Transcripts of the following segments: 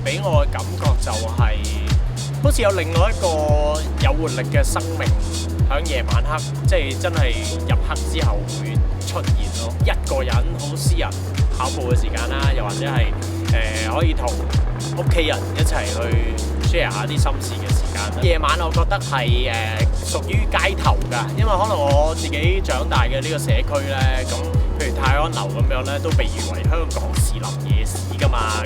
俾我嘅感覺就係、好似有另外一個有活力嘅生命喺夜晚黑，即係真係入黑之後會出現咯。一個人好私人跑步嘅時間啦，又或者係可以同屋企人一齊去 share 下啲心事嘅時間。夜晚我覺得係屬於街頭㗎，因為可能我自己長大嘅呢個社區咧，咁譬如泰安樓咁樣咧，都被譽為香港士林夜市㗎嘛。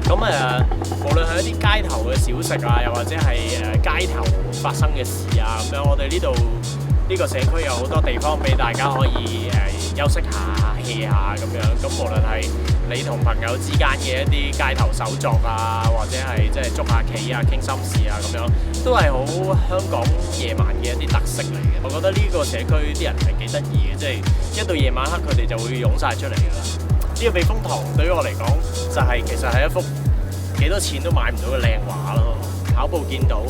咁無論係一啲街頭嘅小食啊，又或者係街頭發生嘅事啊咁樣，我哋呢個社區有好多地方俾大家可以休息下、hea 下咁樣。咁無論係你同朋友之間嘅一啲街頭手作啊，或者係即係捉下棋啊、傾心事啊咁樣，都係好香港夜晚嘅一啲特色嚟嘅。我覺得呢個社區啲人係幾得意嘅，即係一到夜晚黑佢哋就會湧晒出嚟㗎啦。呢個避風塘對於我嚟講，就係其實係一幅幾多錢都買唔到嘅靚畫咯。跑步見到，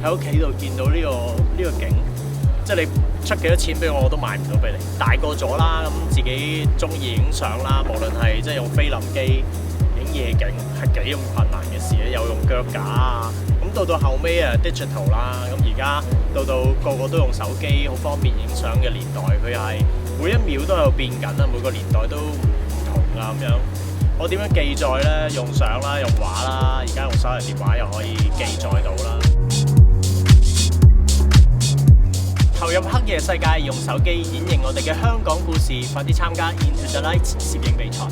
喺屋企度見到呢個景，即係你出幾多錢俾我都買唔到俾你。大個咗啦，咁自己中意影相啦，無論係即係用菲林機影夜景，係幾咁困難嘅事咧，又用腳架啊。咁到後尾digital 啦，咁而家到個個都用手機，好方便影相嘅年代，佢係每一秒都有變緊啦，每個年代都唔同啊咁樣。我點樣記載咧？用相啦，用畫啦，而家用手提電話又可以記載到啦。投入黑夜世界，用手機演繹我哋嘅香港故事，快啲參加 Into the Light 攝影比賽。